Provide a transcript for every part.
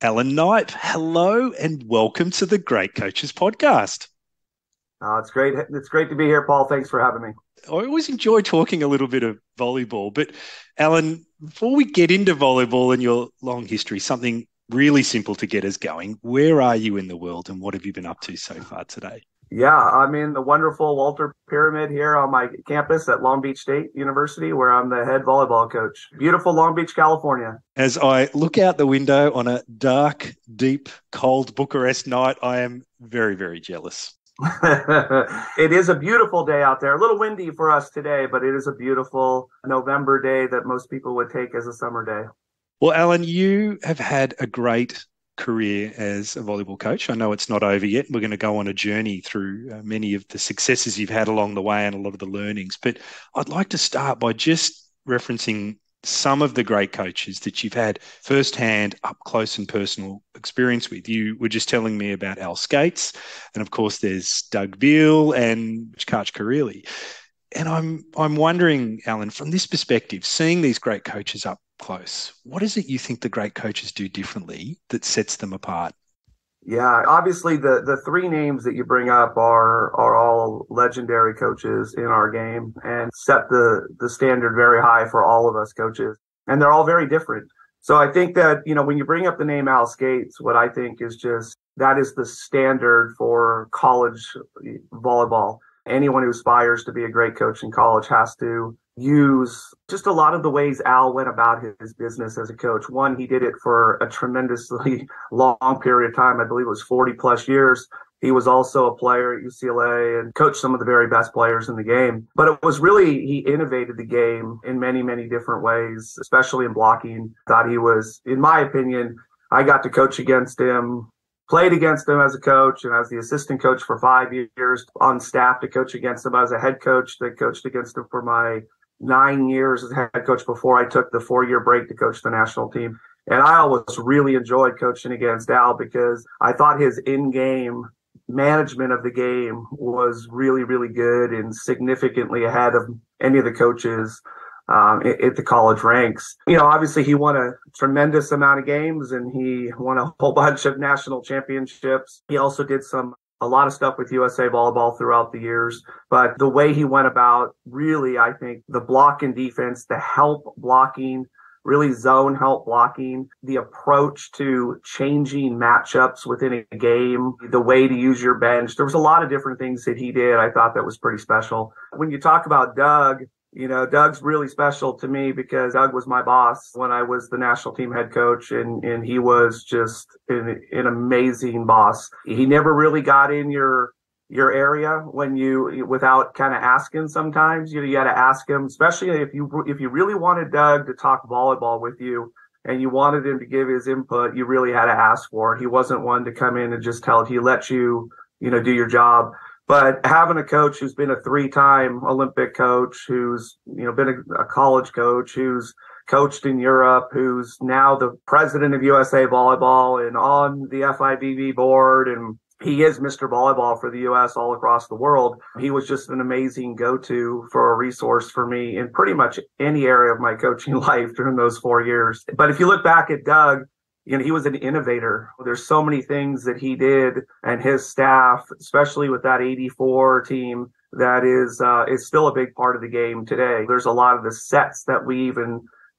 Alan Knipe. Hello and welcome to the Great Coaches Podcast. It's great. It's great to be here, Paul. Thanks for having me. I always enjoy talking a little bit of volleyball, but Alan, before we get into volleyball and your long history, something really simple to get us going. Where are you in the world and what have you been up to so far today? Yeah, I'm in the wonderful Walter Pyramid here on my campus at Long Beach State University, where I'm the head volleyball coach. Beautiful Long Beach, California. As I look out the window on a dark, deep, cold Bucharest night, I am very, very jealous. It is a beautiful day out there. A little windy for us today, but it is a beautiful November day that most people would take as a summer day. Well, Alan, you have had a great career as a volleyball coach. I know it's not over yet. We're going to go on a journey through many of the successes you've had along the way and a lot of the learnings. But I'd like to start by just referencing some of the great coaches that you've had firsthand, up close and personal experience with. You were just telling me about Al Skates, and of course there's Doug Beal and Karch Kareli. And I'm wondering, Alan, from this perspective, seeing these great coaches up close, what is it you think the great coaches do differently that sets them apart? Yeah, obviously the three names that you bring up are all legendary coaches in our game and set the standard very high for all of us coaches. And they're all very different. So I think that, when you bring up the name Al Skates, what I think is just that is the standard for college volleyball. Anyone who aspires to be a great coach in college has to use just a lot of the ways Al went about his business as a coach. One, he did it for a tremendously long period of time. I believe it was 40 plus years. He was also a player at UCLA and coached some of the very best players in the game. But it was really, he innovated the game in many, many different ways, especially in blocking. Thought he was, in my opinion, I got to coach against him, played against him as a coach, and I was the assistant coach for 5 years on staff to coach against him. I was a head coach that coached against him for my 9 years as head coach before I took the 4-year break to coach the national team. And I always really enjoyed coaching against Al because I thought his in-game management of the game was really, really good and significantly ahead of any of the coaches at the college ranks. Obviously he won a tremendous amount of games and he won a whole bunch of national championships. He also did a lot of stuff with USA Volleyball throughout the years, but the way he went about really, I think the block and defense, the help blocking, really zone help blocking, the approach to changing matchups within a game, the way to use your bench. There was a lot of different things that he did. I thought that was pretty special. When you talk about Doug, Doug's really special to me because Doug was my boss when I was the national team head coach, and he was just an amazing boss. He never really got in your area without kind of asking sometimes. You got to ask him, especially if you really wanted Doug to talk volleyball with you and you wanted him to give his input, you really had to ask for it. He wasn't one to come in and just he let you, do your job. But having a coach who's been a 3-time Olympic coach, who's, been a college coach, who's coached in Europe, who's now the president of USA Volleyball and on the FIVB board, and he is Mr. Volleyball for the U.S. all across the world. He was just an amazing go-to for a resource for me in pretty much any area of my coaching life during those 4 years. But if you look back at Doug, he was an innovator. There's so many things that he did and his staff, especially with that 84 team, that is still a big part of the game today. There's a lot of the sets that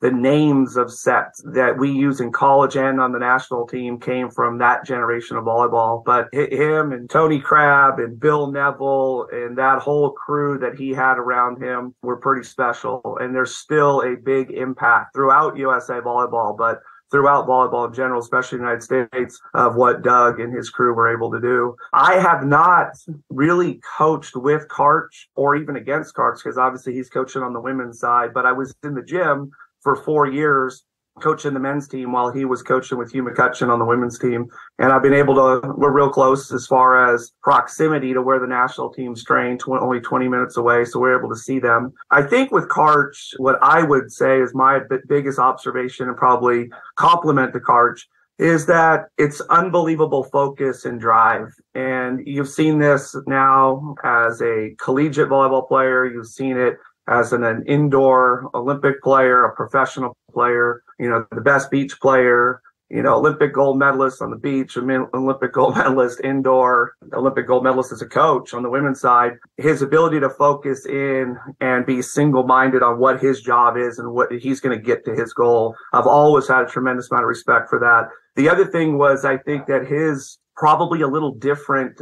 the names of sets that we use in college and on the national team came from that generation of volleyball. But him and Tony Crabb and Bill Neville and that whole crew that he had around him were pretty special. And there's still a big impact throughout USA Volleyball, but throughout volleyball in general, especially the United States, of what Doug and his crew were able to do. I have not really coached with Karch or even against Karch because obviously he's coaching on the women's side, but I was in the gym for 4 years coaching the men's team while he was coaching with Hugh McCutcheon on the women's team. And I've been we're real close as far as proximity to where the national team's trained, only 20 minutes away. So we're able to see them. I think with Karch, what I would say is my biggest observation and probably compliment to Karch is that it's unbelievable focus and drive. And you've seen this now as a collegiate volleyball player. You've seen it as an indoor Olympic player, a professional player, the best beach player. Olympic gold medalist on the beach, Olympic gold medalist indoor, Olympic gold medalist as a coach on the women's side. His ability to focus in and be single-minded on what his job is and what he's going to get to his goal. I've always had a tremendous amount of respect for that. The other thing was, I think that his probably a little different,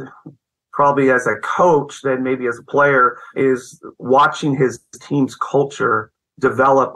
probably as a coach than maybe as a player, is watching his team's culture develop,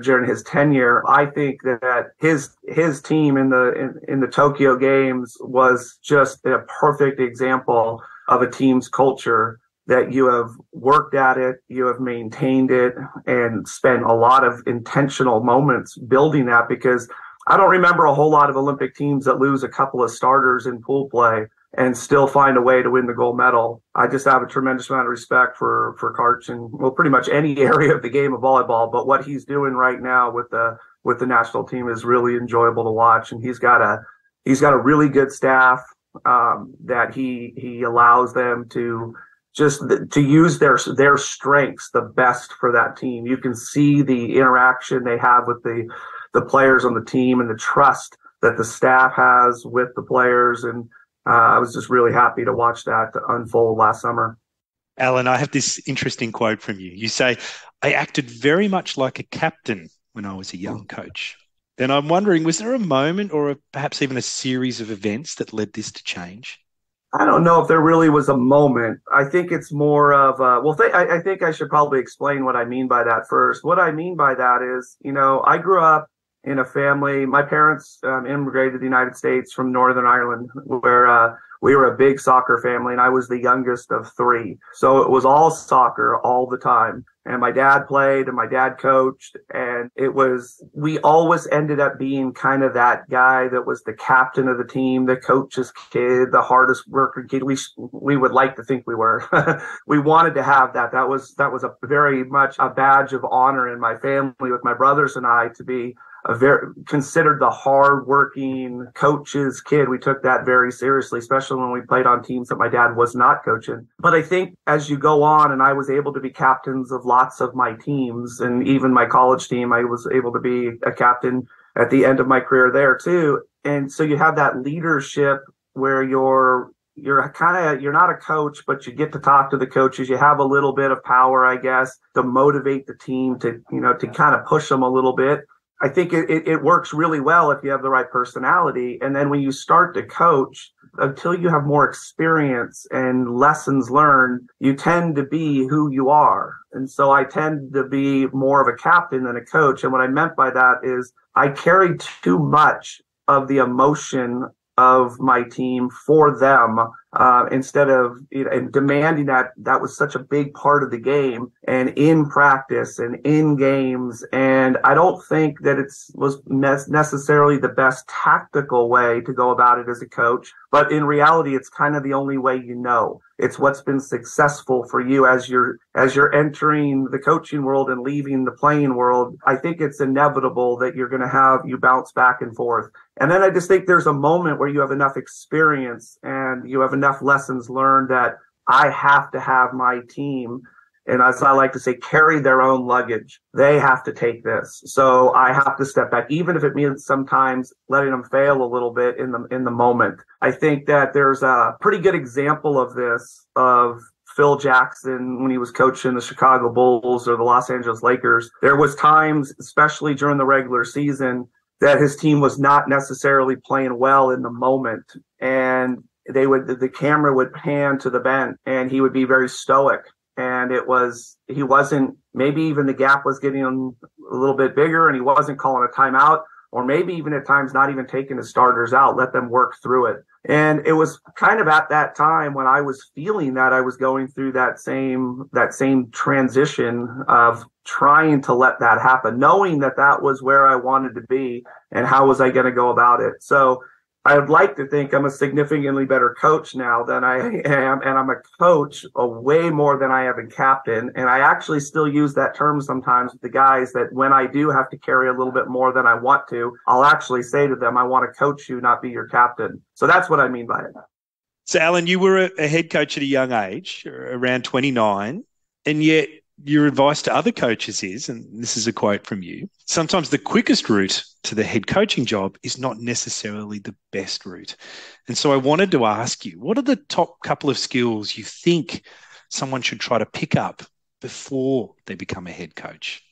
during his tenure. I think that his team in the Tokyo Games was just a perfect example of a team's culture, that you have worked at it, you have maintained it, and spent a lot of intentional moments building that, because I don't remember a whole lot of Olympic teams that lose a couple of starters in pool play and still find a way to win the gold medal. I just have a tremendous amount of respect for Karch in, well, pretty much any area of the game of volleyball. But what he's doing right now with the national team is really enjoyable to watch. And he's got a really good staff that he allows them to just to use their strengths the best for that team. You can see the interaction they have with the players on the team and the trust that the staff has with the players. And I was just really happy to watch that unfold last summer. Alan, I have this interesting quote from you. You say, "I acted very much like a captain when I was a young coach." And I'm wondering, was there a moment or perhaps even a series of events that led this to change? I don't know if there really was a moment. I think it's more of I think I should probably explain what I mean by that first. What I mean by that is, I grew up in a family. My parents immigrated to the United States from Northern Ireland, where we were a big soccer family, and I was the youngest of three. So it was all soccer all the time. And my dad played and my dad coached, and we always ended up being kind of that guy that was the captain of the team, the coach's kid, the hardest worker kid. We would like to think we were. We wanted to have that. That was a very much a badge of honor in my family, with my brothers and I, to be considered the hard-working coach's kid. We took that very seriously, especially when we played on teams that my dad was not coaching. But I think as you go on, and I was able to be captains of lots of my teams, and even my college team, I was able to be a captain at the end of my career there too. And so you have that leadership where you're not a coach, but you get to talk to the coaches. You have a little bit of power, I guess, to motivate the team, to kind of push them a little bit. I think it works really well if you have the right personality. And then when you start to coach, until you have more experience and lessons learned, you tend to be who you are. And so I tend to be more of a captain than a coach. And what I meant by that is I carried too much of the emotion of my team for them, instead of and demanding that was such a big part of the game and in practice and in games. And I don't think that was necessarily the best tactical way to go about it as a coach, but in reality, it's kind of the only way It's what's been successful for you as you're entering the coaching world and leaving the playing world. I think it's inevitable that you're going to you bounce back and forth. And then I just think there's a moment where you have enough experience and you have enough lessons learned that I have to have my team, and as I like to say, carry their own luggage. They have to take this. So I have to step back, even if it means sometimes letting them fail a little bit in the moment. I think that there's a pretty good example of this, of Phil Jackson when he was coaching the Chicago Bulls or the Los Angeles Lakers. There was times, especially during the regular season, that his team was not necessarily playing well in the moment. And the camera would pan to the bench and he would be very stoic. And he wasn't, maybe even the gap was getting a little bit bigger and he wasn't calling a timeout, or maybe even at times not even taking the starters out, let them work through it. And it was kind of at that time when I was feeling that I was going through that same transition of trying to let that happen, knowing that was where I wanted to be and how was I going to go about it. So I would like to think I'm a significantly better coach now than I am, and I'm a coach way more than I have a captain. And I actually still use that term sometimes with the guys, that when I do have to carry a little bit more than I want to, I'll actually say to them, I want to coach you, not be your captain. So that's what I mean by it. So, Alan, you were a head coach at a young age, around 29, and yet your advice to other coaches is, and this is a quote from you, sometimes the quickest route to the head coaching job is not necessarily the best route. And so I wanted to ask you, what are the top couple of skills you think someone should try to pick up before they become a head coach?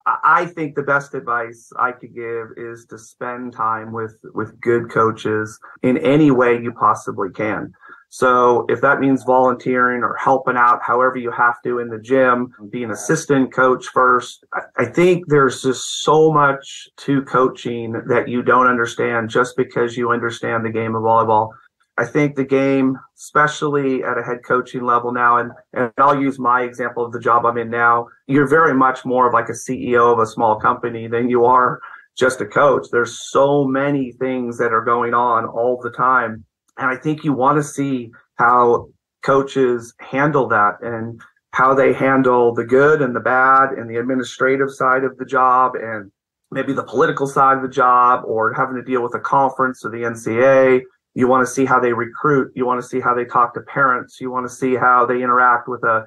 I think the best advice I could give is to spend time with good coaches in any way you possibly can. So if that means volunteering or helping out however you have to in the gym, be an assistant coach first, I think there's just so much to coaching that you don't understand just because you understand the game of volleyball. I think the game, especially at a head coaching level now, and I'll use my example of the job I'm in now, you're very much more of like a CEO of a small company than you are just a coach. There's so many things that are going on all the time. And I think you want to see how coaches handle that and how they handle the good and the bad and the administrative side of the job and maybe the political side of the job or having to deal with a conference or the NCAA. You want to see how they recruit. You want to see how they talk to parents. You want to see how they interact with a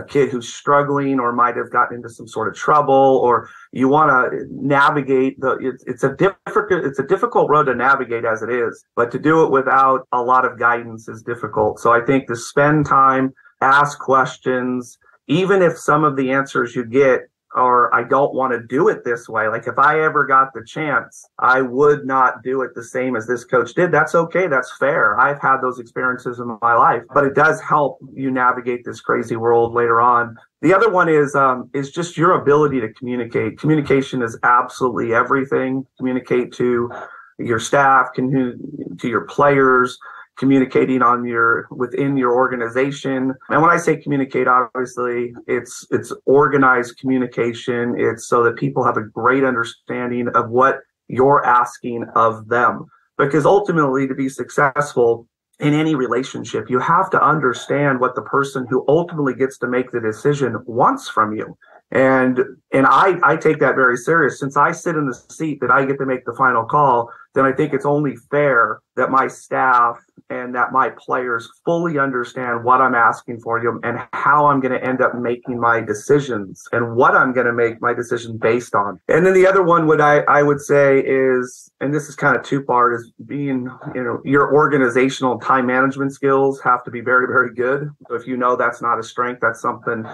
kid who's struggling or might have gotten into some sort of trouble, or you want to navigate it's a difficult road to navigate as it is, but to do it without a lot of guidance is difficult. So I think to spend time, ask questions, even if some of the answers you get or I don't want to do it this way. Like if I ever got the chance, I would not do it the same as this coach did. That's okay. That's fair. I've had those experiences in my life, but it does help you navigate this crazy world later on. The other one is just your ability to communicate. Communication is absolutely everything. Communicate to your staff, to your players, communicating within your organization. And when I say communicate, obviously it's organized communication. It's so that people have a great understanding of what you're asking of them. Because ultimately, to be successful in any relationship, you have to understand what the person who ultimately gets to make the decision wants from you. And I take that very serious. Since I sit in the seat that I get to make the final call, then I think it's only fair that my staff and that my players fully understand what I'm asking for you and how I'm going to end up making my decisions and what I'm going to make my decision based on. And then the other one I would say is, and this is kind of two-part, is being, your organizational time management skills have to be very, very good. So if that's not a strength, that's something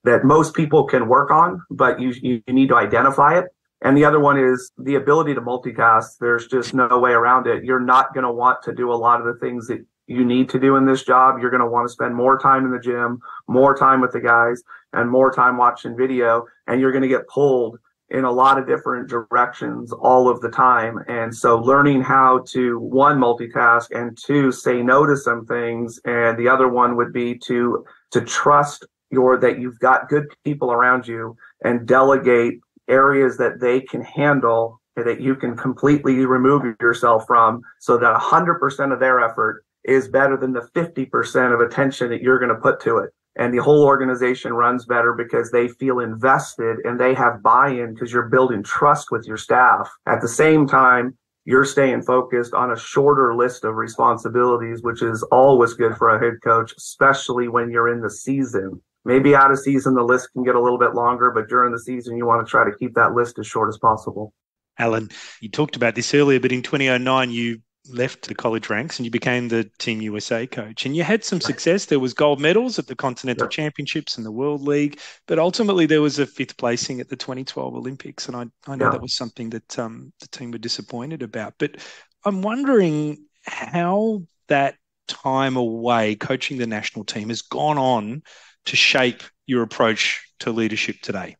that most people can work on, but you need to identify it. And the other one is the ability to multitask. There's just no way around it. You're not going to want to do a lot of the things that you need to do in this job. You're going to want to spend more time in the gym, more time with the guys, and more time watching video. And you're going to get pulled in a lot of different directions all of the time. And so learning how to, one, multitask, and two, say no to some things. And the other one would be to trust that you've got good people around you and delegate areas that they can handle and that you can completely remove yourself from, so that 100% of their effort is better than the 50% of attention that you're going to put to it. And the whole organization runs better because they feel invested and they have buy-in because you're building trust with your staff. At the same time, you're staying focused on a shorter list of responsibilities, which is always good for a head coach, especially when you're in the season. Maybe out of season, the list can get a little bit longer, but during the season, you want to try to keep that list as short as possible. Alan, you talked about this earlier, but in 2009, you left the college ranks and you became the Team USA coach. And you had some success. There was gold medals at the Continental Championships and the World League, but ultimately there was a fifth placing at the 2012 Olympics. And I know that was something that the team were disappointed about. But I'm wondering how that time away coaching the national team has gone on to shape your approach to leadership today.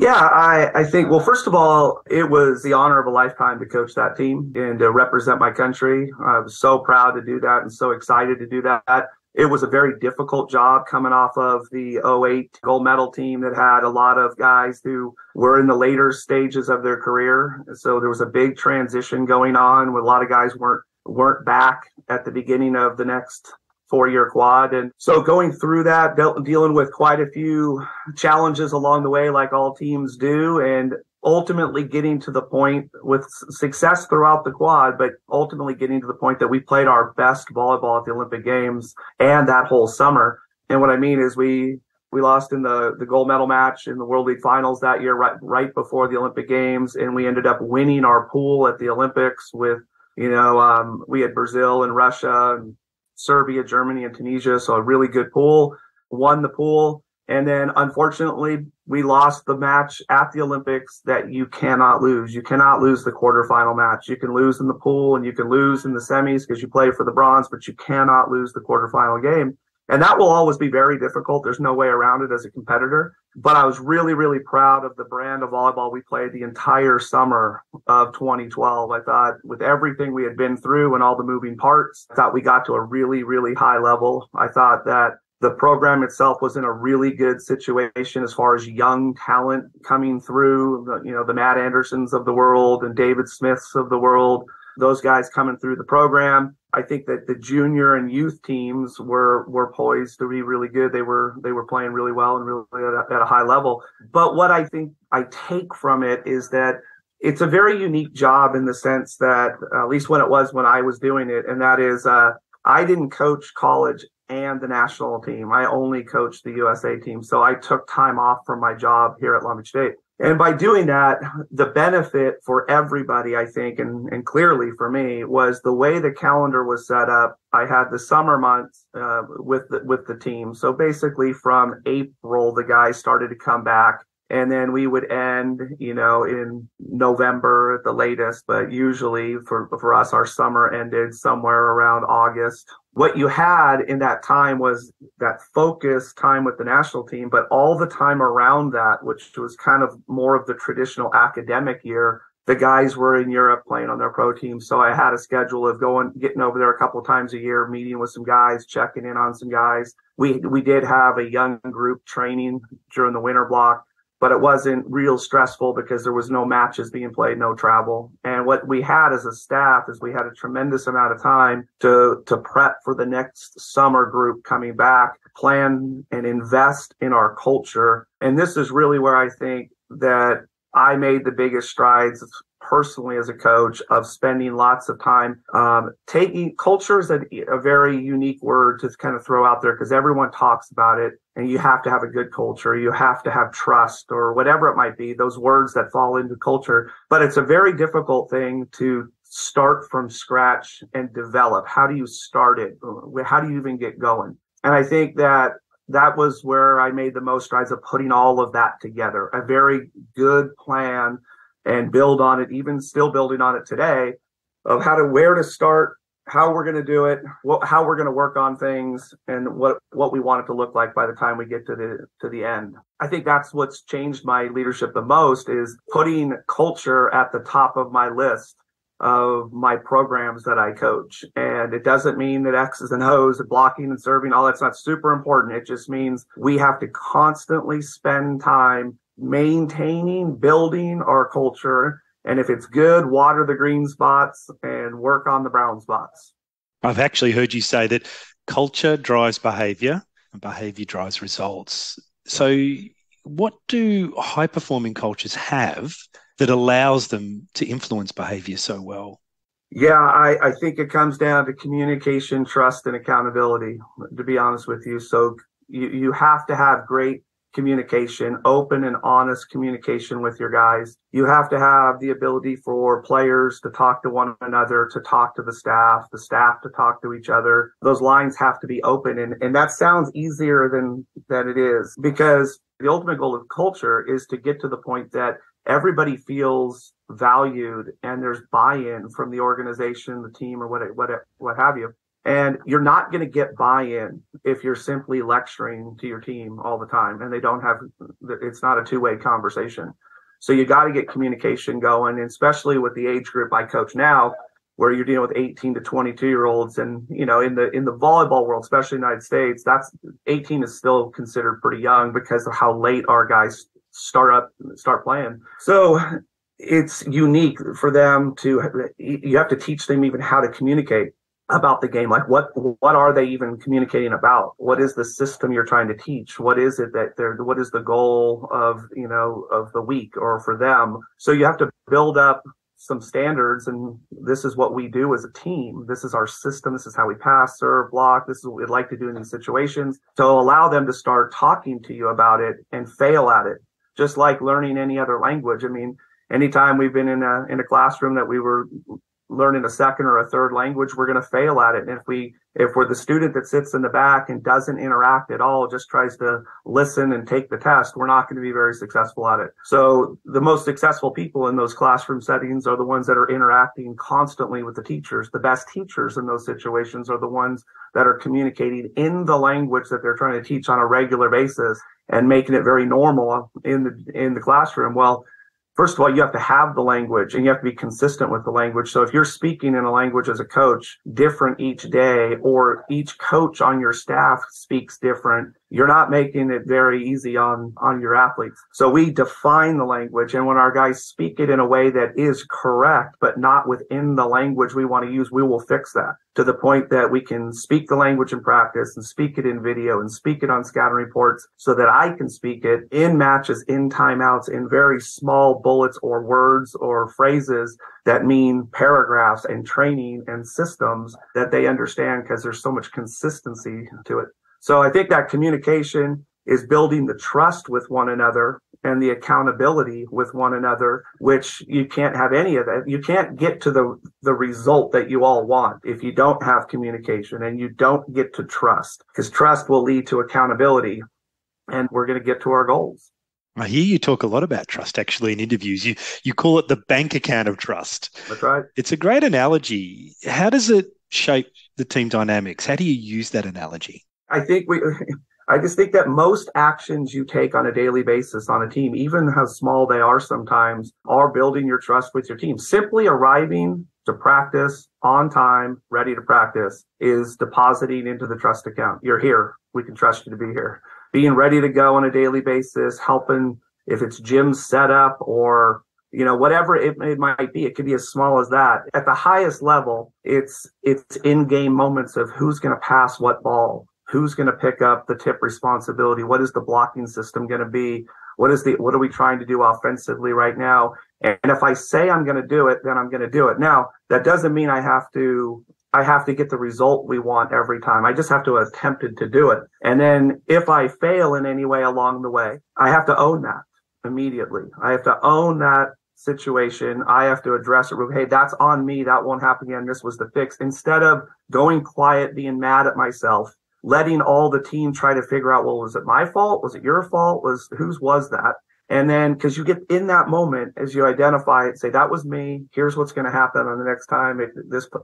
I think, well, first of all, it was the honor of a lifetime to coach that team and to represent my country. I was so proud to do that and so excited to do that. It was a very difficult job coming off of the 2008 gold medal team that had a lot of guys who were in the later stages of their career. So there was a big transition going on where a lot of guys weren't back at the beginning of the next 4-year quad. And so going through that, dealing with quite a few challenges along the way, like all teams do, and ultimately getting to the point with success throughout the quad, but ultimately getting to the point that we played our best volleyball at the Olympic Games and that whole summer. And what I mean is we We lost in the gold medal match in the World League finals that year, right before the Olympic Games. And we ended up winning our pool at the Olympics with, we had Brazil and Russia and Serbia, Germany, and Tunisia. So a really good pool, won the pool. And then unfortunately, we lost the match at the Olympics that you cannot lose. You cannot lose the quarterfinal match. You can lose in the pool and you can lose in the semis because you play for the bronze, but you cannot lose the quarterfinal game. And that will always be very difficult. There's no way around it as a competitor. But I was really, really proud of the brand of volleyball we played the entire summer of 2012. I thought with everything we had been through and all the moving parts, I thought we got to a really, really high level. I thought that the program itself was in a really good situation as far as young talent coming through, the Matt Andersons of the world and David Smiths of the world, those guys coming through the program. I think that the junior and youth teams were poised to be really good. They were playing really well and really at a high level. But what I think I take from it is that it's a very unique job in the sense that, at least when I was doing it, and that is I didn't coach college and the national team. I only coached the USA team. So I took time off from my job here at Long Beach State. And by doing that, the benefit for everybody, I think, and clearly for me, was the way the calendar was set up. I had the summer months with the team. So basically from April, the guys started to come back. And then we would end, in November at the latest. But usually for us, our summer ended somewhere around August. What you had in that time was that focus time with the national team, but all the time around that, which was kind of more of the traditional academic year, the guys were in Europe playing on their pro team. So I had a schedule of getting over there a couple of times a year, meeting with some guys, checking in on some guys. We did have a young group training during the winter block, but it wasn't real stressful because there was no matches being played, no travel. And what we had as a staff is we had a tremendous amount of time to prep for the next summer group coming back, plan and invest in our culture. And this is really where I think that I made the biggest strides personally as a coach of spending lots of time taking culture is a very unique word to kind of throw out there because everyone talks about it. And you have to have a good culture. You have to have trust or whatever it might be, those words that fall into culture. But it's a very difficult thing to start from scratch and develop. How do you start it? How do you even get going? And I think that was where I made the most strides of putting all of that together, a very good plan and build on it, even still building on it today, of where to start, how we're going to do it, how we're going to work on things, and what we want it to look like by the time we get to the end. I think that's what's changed my leadership the most is putting culture at the top of my list of my programs that I coach. And it doesn't mean that X's and O's and blocking and serving, all that's not super important. It just means we have to constantly spend time maintaining, building our culture. And if it's good, water the green spots and work on the brown spots. I've actually heard you say that culture drives behavior and behavior drives results. So what do high-performing cultures have that allows them to influence behavior so well? Yeah, I think it comes down to communication, trust, and accountability, to be honest with you. So you have to have great communication, open and honest communication with your guys. You have to have the ability for players to talk to one another, to talk to the staff to talk to each other. Those lines have to be open. And that sounds easier than it is, because the ultimate goal of culture is to get to the point that everybody feels valued and there's buy-in from the organization, the team, or what have you. And you're not going to get buy-in if you're simply lecturing to your team all the time and it's not a two-way conversation. So you got to get communication going, and especially with the age group I coach now, where you're dealing with 18 to 22-year-olds. And, in the volleyball world, especially in the United States, 18 is still considered pretty young because of how late our guys start playing. So it's unique for them you have to teach them even how to communicate about the game. Like what are they even communicating about? What is the system you're trying to teach? What is it what is the goal of the week or for them? So you have to build up some standards, and this is what we do as a team. This is our system. This is how we pass, serve, block. This is what we'd like to do in these situations. So allow them to start talking to you about it and fail at it, just like learning any other language. I mean, anytime we've been in a classroom that we were learning a second or a third language, we're going to fail at it. And if we're the student that sits in the back and doesn't interact at all, just tries to listen and take the test, we're not going to be very successful at it. So the most successful people in those classroom settings are the ones that are interacting constantly with the teachers. The best teachers in those situations are the ones that are communicating in the language that they're trying to teach on a regular basis and making it very normal in the classroom. Well, first of all, you have to have the language and you have to be consistent with the language. So if you're speaking in a language as a coach different each day, or each coach on your staff speaks different, you're not making it very easy on your athletes. So we define the language, and when our guys speak it in a way that is correct, but not within the language we want to use, we will fix that to the point that we can speak the language in practice and speak it in video and speak it on scouting reports so that I can speak it in matches, in timeouts, in very small bullets or words or phrases that mean paragraphs and training and systems that they understand, because there's so much consistency to it. So I think that communication is building the trust with one another and the accountability with one another, which you can't have any of that. You can't get to the result that you all want if you don't have communication and you don't get to trust, because trust will lead to accountability, and we're going to get to our goals. I hear you talk a lot about trust actually in interviews. You call it the bank account of trust. That's right. It's a great analogy. How does it shape the team dynamics? How do you use that analogy? I just think that most actions you take on a daily basis on a team, even how small they are sometimes, are building your trust with your team. Simply arriving to practice on time, ready to practice, is depositing into the trust account. You're here. We can trust you to be here. Being ready to go on a daily basis, helping if it's gym setup or whatever it might be. It could be as small as that. At the highest level, it's in-game moments of who's going to pass what ball, who's going to pick up the tip responsibility, what is the blocking system going to be, what are we trying to do offensively right now? And if I say I'm going to do it, then I'm going to do it. Now, that doesn't mean I have to get the result we want every time. I just have to attempt to do it. And then if I fail in any way along the way, I have to own that immediately. I have to own that situation. I have to address it. Hey, that's on me. That won't happen again. This was the fix. Instead of going quiet, being mad at myself, letting all the team try to figure out, well, was it my fault? Was it your fault? Whose was that? And then, because you get in that moment, as you identify it, say, that was me. Here's what's going to happen on the next time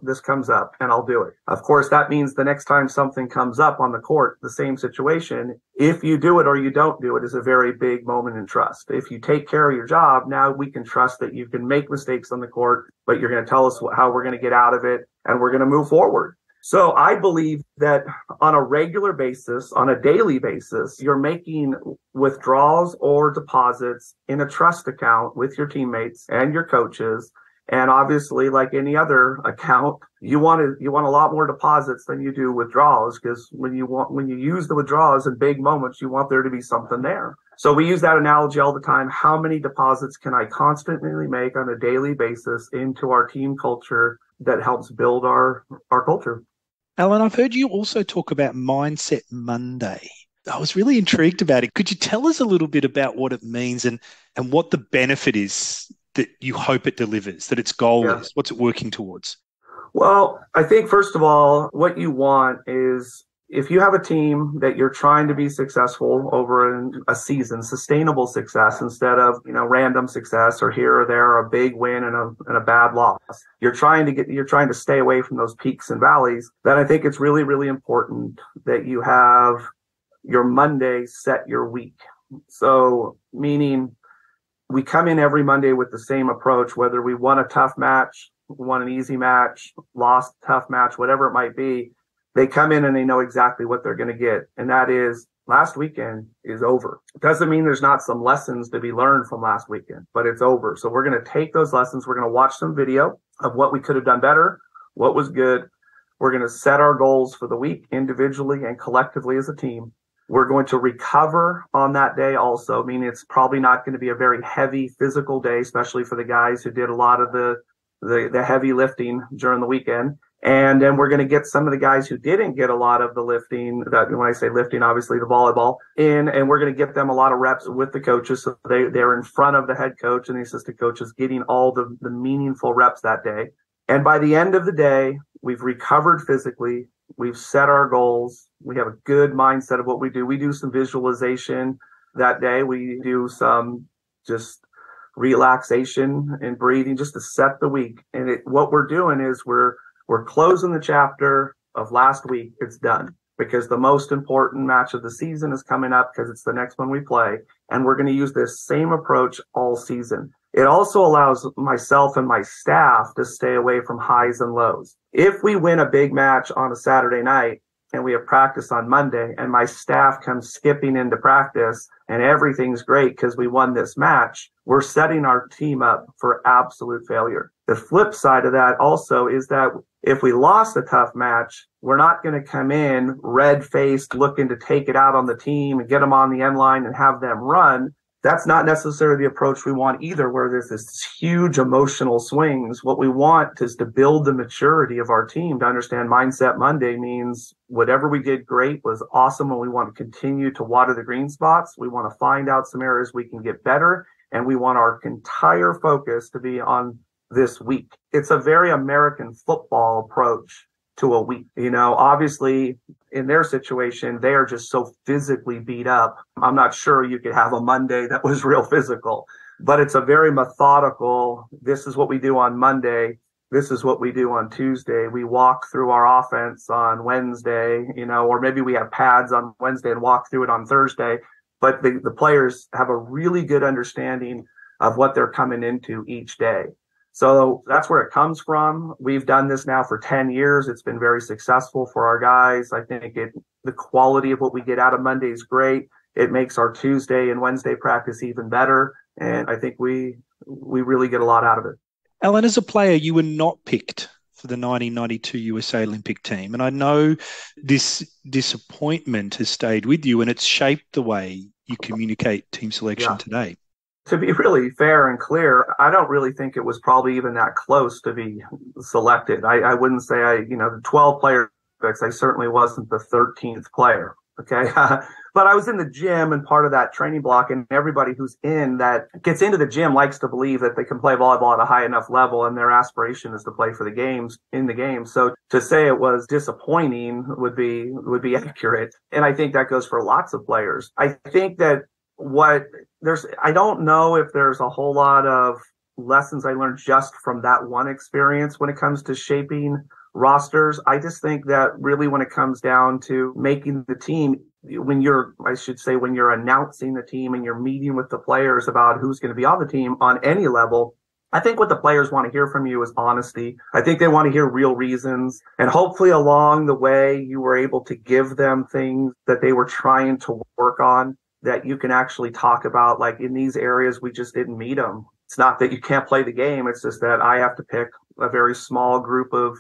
this comes up, and I'll do it. Of course, that means the next time something comes up on the court, the same situation, if you do it or you don't do it, is a very big moment in trust. If you take care of your job, now we can trust that you can make mistakes on the court, but you're going to tell us how we're going to get out of it, and we're going to move forward. So I believe that on a regular basis, on a daily basis, you're making withdrawals or deposits in a trust account with your teammates and your coaches. And obviously, like any other account, you want a lot more deposits than you do withdrawals, because when you use the withdrawals in big moments, you want there to be something there. So we use that analogy all the time. How many deposits can I constantly make on a daily basis into our team culture that helps build our culture? Alan, I've heard you also talk about Mindset Monday. I was really intrigued about it. Could you tell us a little bit about what it means and what the benefit is that you hope it delivers, that its goal is? What's it working towards? Well, I think, first of all, what you want is, if you have a team that you're trying to be successful over a season, sustainable success instead of, random success or here or there, a big win and a bad loss. You're trying to stay away from those peaks and valleys. Then I think it's really, really important that you have your Monday set your week. So meaning we come in every Monday with the same approach, whether we won a tough match, won an easy match, lost a tough match, whatever it might be. They come in and they know exactly what they're going to get. And that is, last weekend is over. It doesn't mean there's not some lessons to be learned from last weekend, but it's over. So we're going to take those lessons. We're going to watch some video of what we could have done better, what was good. We're going to set our goals for the week individually and collectively as a team. We're going to recover on that day also, meaning it's probably not going to be a very heavy physical day, especially for the guys who did a lot of the heavy lifting during the weekend. And then we're going to get some of the guys who didn't get a lot of the lifting, that when I say lifting, obviously the volleyball, in, and we're going to get them a lot of reps with the coaches. So they're in front of the head coach and the assistant coaches getting all the meaningful reps that day. And by the end of the day, we've recovered physically. We've set our goals. We have a good mindset of what we do. We do some visualization that day. We do some just relaxation and breathing just to set the week. And what we're doing is we're closing the chapter of last week. It's done because the most important match of the season is coming up because it's the next one we play. And we're going to use this same approach all season. It also allows myself and my staff to stay away from highs and lows. If we win a big match on a Saturday night and we have practice on Monday and my staff comes skipping into practice and everything's great because we won this match, we're setting our team up for absolute failure. The flip side of that also is that if we lost a tough match, we're not going to come in red-faced looking to take it out on the team and get them on the end line and have them run. That's not necessarily the approach we want either, where there's this huge emotional swings. What we want is to build the maturity of our team to understand Mindset Monday means whatever we did great was awesome, and we want to continue to water the green spots. We want to find out some areas we can get better, and we want our entire focus to be on this week. It's a very American football approach to a week. Obviously in their situation, they are just so physically beat up. I'm not sure you could have a Monday that was real physical, but it's a very methodical. This is what we do on Monday. This is what we do on Tuesday. We walk through our offense on Wednesday, or maybe we have pads on Wednesday and walk through it on Thursday. But the players have a really good understanding of what they're coming into each day. So that's where it comes from. We've done this now for 10 years. It's been very successful for our guys. I think the quality of what we get out of Monday is great. It makes our Tuesday and Wednesday practice even better. And I think we really get a lot out of it. Alan, as a player, you were not picked for the 1992 USA Olympic team. And I know this disappointment has stayed with you and it's shaped the way you communicate team selection today. To be really fair and clear, I don't really think it was probably even that close to be selected. I wouldn't say the 12 player picks, I certainly wasn't the 13th player. Okay. But I was in the gym and part of that training block, and everybody who's gets into the gym likes to believe that they can play volleyball at a high enough level and their aspiration is to play for in the game. So to say it was disappointing would be accurate. And I think that goes for lots of players. I think that I don't know if there's a whole lot of lessons I learned just from that one experience when it comes to shaping rosters. I just think that really when it comes down to making the team, when you're announcing the team and you're meeting with the players about who's going to be on the team on any level, I think what the players want to hear from you is honesty. I think they want to hear real reasons. And hopefully along the way, you were able to give them things that they were trying to work on, that you can actually talk about, like in these areas, we just didn't meet them. It's not that you can't play the game. It's just that I have to pick a very small group of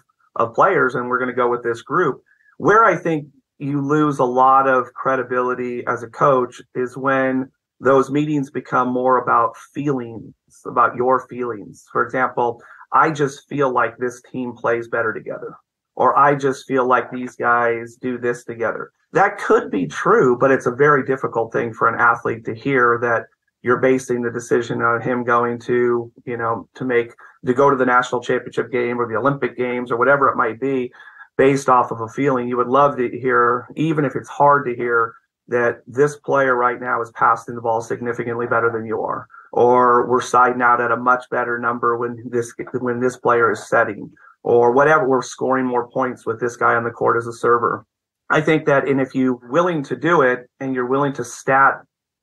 players and we're going to go with this group. Where I think you lose a lot of credibility as a coach is when those meetings become more about feelings, about your feelings. For example, I just feel like this team plays better together, or I just feel like these guys do this together. That could be true, but it's a very difficult thing for an athlete to hear, that you're basing the decision on him going to go to the national championship game or the Olympic games or whatever it might be based off of a feeling. You would love to hear, even if it's hard to hear, that this player right now is passing the ball significantly better than you are, or we're siding out at a much better number when this player is setting, or whatever, we're scoring more points with this guy on the court as a server. I think that, and if you're willing to do it and you're willing to stat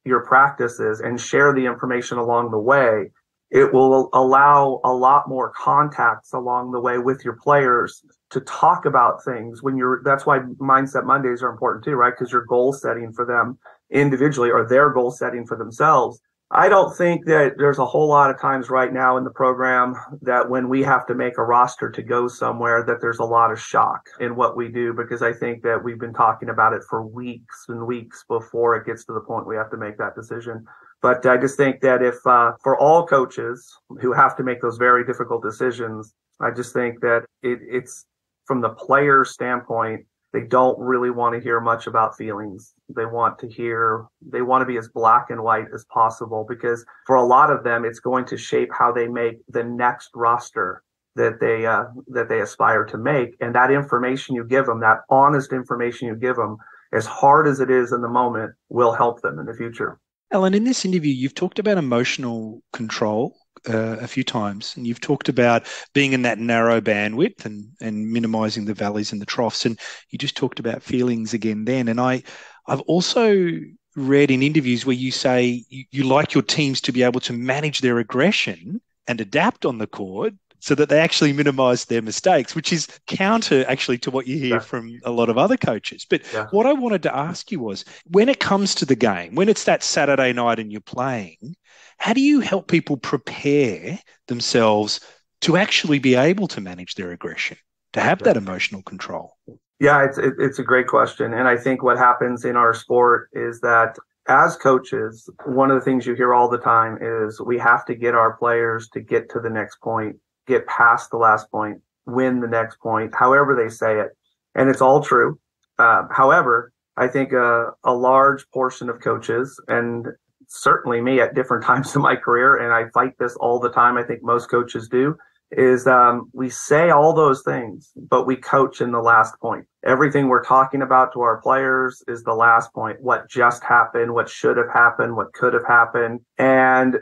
your practices and share the information along the way, it will allow a lot more contacts along the way with your players to talk about things that's why Mindset Mondays are important too, right? Because you're goal setting for them individually, or their goal setting for themselves. I don't think that there's a whole lot of times right now in the program that when we have to make a roster to go somewhere, that there's a lot of shock in what we do, because I think that we've been talking about it for weeks and weeks before it gets to the point we have to make that decision. But I just think that if for all coaches who have to make those very difficult decisions, I just think that it's from the player standpoint, they don't really want to hear much about feelings. They want to be as black and white as possible, because for a lot of them, it's going to shape how they make the next roster that they aspire to make. And that information you give them, that honest information you give them, as hard as it is in the moment, will help them in the future. Alan, in this interview, you've talked about emotional control a few times, and you've talked about being in that narrow bandwidth and minimizing the valleys and the troughs. And you just talked about feelings again then. And I've also read in interviews where you say you like your teams to be able to manage their aggression and adapt on the court so that they actually minimize their mistakes, which is counter actually to what you hear from a lot of other coaches. But what I wanted to ask you was, when it comes to the game, when it's that Saturday night and you're playing, how do you help people prepare themselves to actually be able to manage their aggression, to have that emotional control? Yeah, it's a great question. And I think what happens in our sport is that as coaches, one of the things you hear all the time is we have to get our players to get to the next point, get past the last point, win the next point, however they say it. And it's all true. However, I think a large portion of coaches, and certainly me at different times in my career, and I fight this all the time, I think most coaches do, is we say all those things, but we coach in the last point. Everything we're talking about to our players is the last point. What just happened, what should have happened, what could have happened. And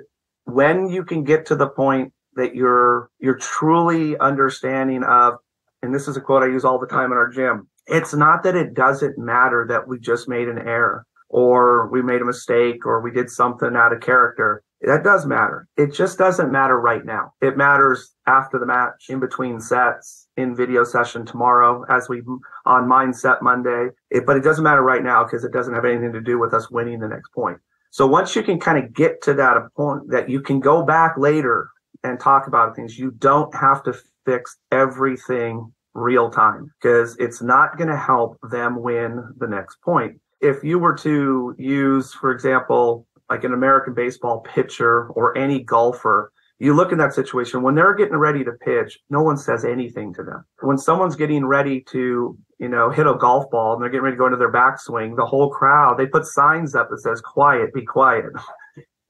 when you can get to the point that you're truly understanding of, and this is a quote I use all the time in our gym, it's not that it doesn't matter that we just made an error or we made a mistake or we did something out of character. That does matter. It just doesn't matter right now. It matters after the match, in between sets, in video session tomorrow, on Mindset Monday. But it doesn't matter right now because it doesn't have anything to do with us winning the next point. So once you can kind of get to that point that you can go back later and talk about things, you don't have to fix everything real time, because it's not going to help them win the next point. If you were to use, for example, like an American baseball pitcher or any golfer, you look in that situation, when they're getting ready to pitch, no one says anything to them. When someone's getting ready to, hit a golf ball and they're getting ready to go into their backswing, the whole crowd, they put signs up that says, quiet, be quiet.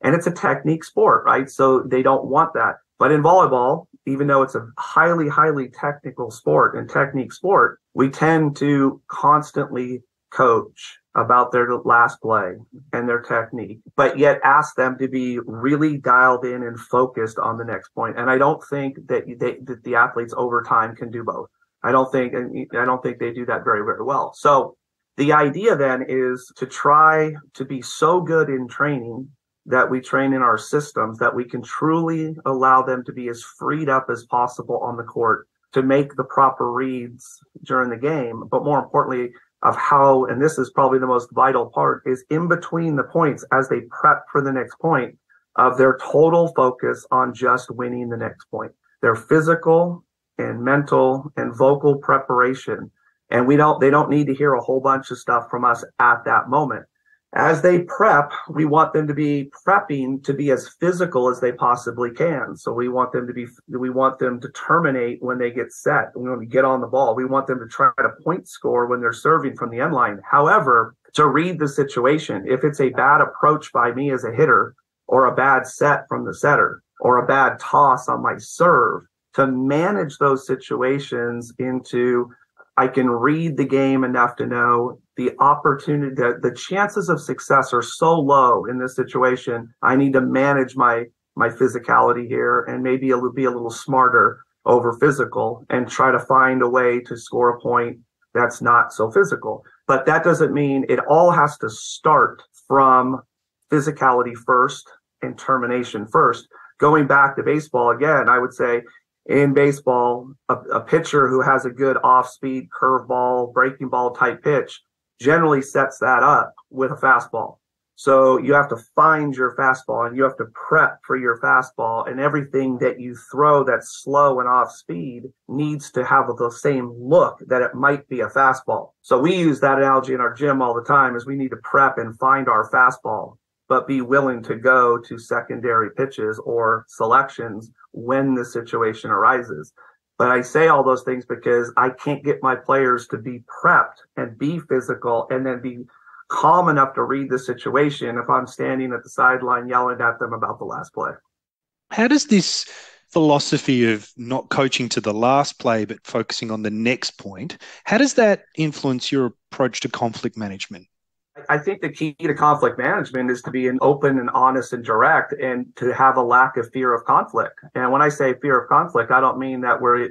And it's a technique sport, right? So they don't want that. But in volleyball, even though it's a highly, highly technical sport and technique sport, we tend to constantly coach about their last play and their technique, but yet ask them to be really dialed in and focused on the next point. And I don't think that the athletes over time can do both. I don't think they do that very, very well. So the idea then is to try to be so good in training that we train in our systems that we can truly allow them to be as freed up as possible on the court to make the proper reads during the game, but more importantly, of how, and this is probably the most vital part, is in between the points as they prep for the next point, of their total focus on just winning the next point. Their physical and mental and vocal preparation. And they don't need to hear a whole bunch of stuff from us at that moment. As they prep, we want them to be prepping to be as physical as they possibly can. So we want them to terminate when they get set. We want to get on the ball. We want them to try to point score when they're serving from the end line. However, to read the situation, if it's a bad approach by me as a hitter, or a bad set from the setter, or a bad toss on my serve, to manage those situations into, I can read the game enough to know the opportunity, the chances of success are so low in this situation. I need to manage my physicality here and maybe be a little smarter over physical and try to find a way to score a point that's not so physical. But that doesn't mean it all has to start from physicality first and termination first. Going back to baseball again, I would say in baseball, a pitcher who has a good off-speed curveball, breaking ball type pitch generally sets that up with a fastball. So you have to find your fastball and you have to prep for your fastball, and everything that you throw that's slow and off speed needs to have the same look that it might be a fastball. So we use that analogy in our gym all the time, is we need to prep and find our fastball, but be willing to go to secondary pitches or selections when the situation arises. But I say all those things because I can't get my players to be prepped and be physical and then be calm enough to read the situation if I'm standing at the sideline yelling at them about the last play. How does this philosophy of not coaching to the last play but focusing on the next point, how does that influence your approach to conflict management? I think the key to conflict management is to be open and honest and direct, and to have a lack of fear of conflict. And when I say fear of conflict, I don't mean that we're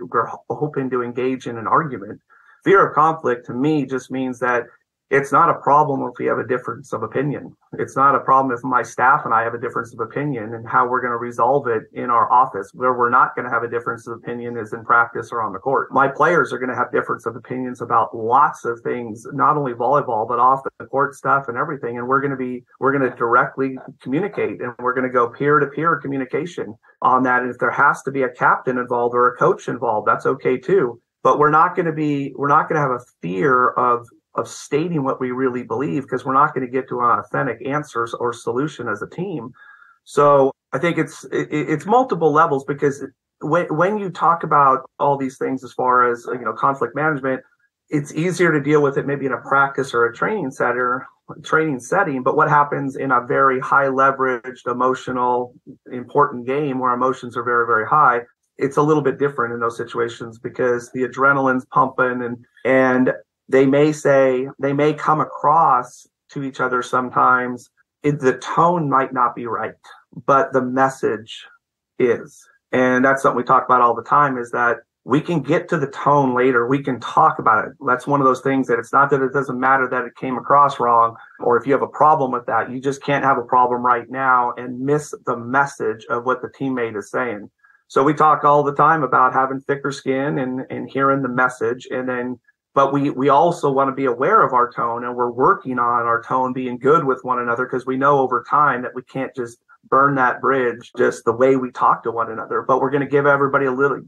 hoping to engage in an argument. Fear of conflict to me just means that it's not a problem if we have a difference of opinion. It's not a problem if my staff and I have a difference of opinion, and how we're going to resolve it in our office. Where we're not going to have a difference of opinion is in practice or on the court. My players are going to have difference of opinions about lots of things, not only volleyball, but off the court stuff and everything. And we're going to directly communicate, and we're going to go peer-to-peer communication on that. And if there has to be a captain involved or a coach involved, that's okay too. But we're not going to have a fear of stating what we really believe, because we're not going to get to an authentic answers or solution as a team. So I think it's multiple levels, because when you talk about all these things as far as, conflict management, it's easier to deal with it maybe in a practice or a training setting. But what happens in a very high leveraged, emotional, important game where emotions are very, very high, it's a little bit different in those situations, because the adrenaline's pumping and they may come across to each other sometimes. The tone might not be right, but the message is. And that's something we talk about all the time, is that we can get to the tone later. We can talk about it. That's one of those things that it's not that it doesn't matter that it came across wrong, or if you have a problem with that, you just can't have a problem right now and miss the message of what the teammate is saying. So we talk all the time about having thicker skin and hearing the message, but we also want to be aware of our tone, and we're working on our tone being good with one another, because we know over time that we can't just burn that bridge just the way we talk to one another. But we're going to give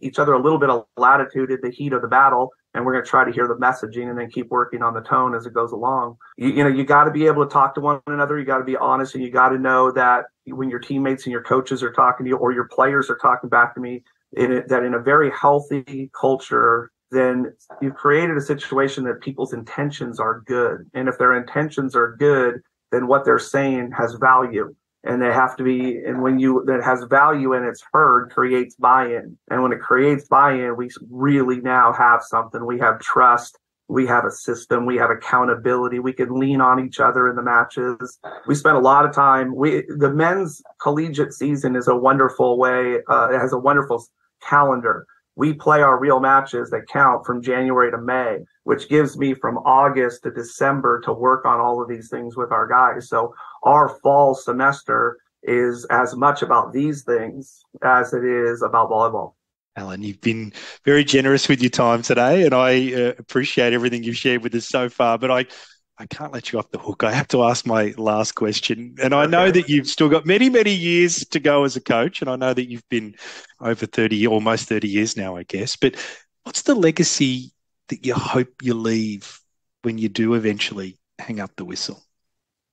each other a little bit of latitude in the heat of the battle, and we're going to try to hear the messaging and then keep working on the tone as it goes along. You got to be able to talk to one another. You got to be honest, and you got to know that when your teammates and your coaches are talking to you, or your players are talking back to me, that in a very healthy culture, then you've created a situation that people's intentions are good. And if their intentions are good, then what they're saying has value. And they have to be, and that has value and it's heard, creates buy-in. And when it creates buy-in, we really now have something. We have trust. We have a system. We have accountability. We can lean on each other in the matches. We spend a lot of time. The men's collegiate season is a wonderful way. It has a wonderful calendar. We play our real matches that count from January to May, which gives me from August to December to work on all of these things with our guys. So our fall semester is as much about these things as it is about volleyball. Alan, you've been very generous with your time today, and I appreciate everything you've shared with us so far, but I can't let you off the hook. I have to ask my last question. And I know that you've still got many, many years to go as a coach, and I know that you've been over almost 30 years now, I guess. But what's the legacy that you hope you leave when you do eventually hang up the whistle?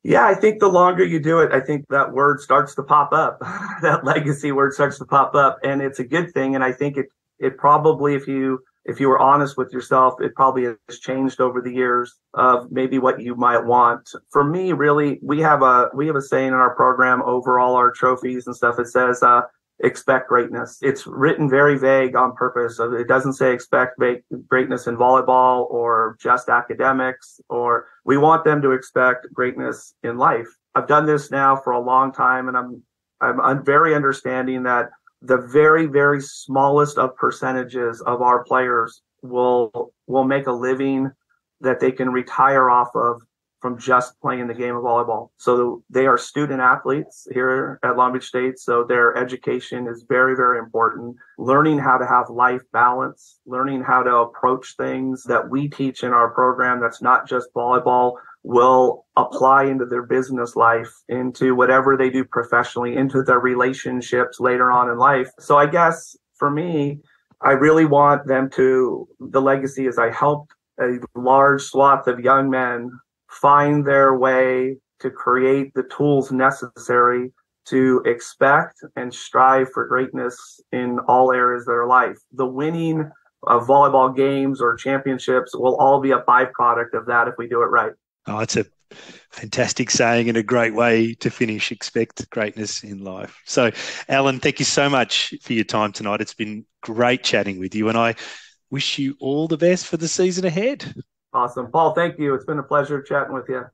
Yeah, I think the longer you do it, I think that word starts to pop up. That legacy word starts to pop up, and it's a good thing. And I think it probably, if you were honest with yourself, it probably has changed over the years of maybe what you might want. For me, really, we have a saying in our program over all our trophies and stuff. It says, expect greatness. It's written very vague on purpose. So it doesn't say expect greatness in volleyball or just academics, or we want them to expect greatness in life. I've done this now for a long time, and I'm very understanding that the very, very smallest of percentages of our players will make a living that they can retire off of from just playing the game of volleyball. So they are student athletes here at Long Beach State. So their education is very, very important. Learning how to have life balance, learning how to approach things that we teach in our program that's not just volleyball will apply into their business life, into whatever they do professionally, into their relationships later on in life. So I guess for me, I really want them to, the legacy is I helped a large swath of young men find their way to create the tools necessary to expect and strive for greatness in all areas of their life. The winning of volleyball games or championships will all be a byproduct of that if we do it right. Oh, it's a fantastic saying and a great way to finish. Expect greatness in life. So, Alan, thank you so much for your time tonight. It's been great chatting with you, and I wish you all the best for the season ahead. Awesome. Paul, thank you. It's been a pleasure chatting with you.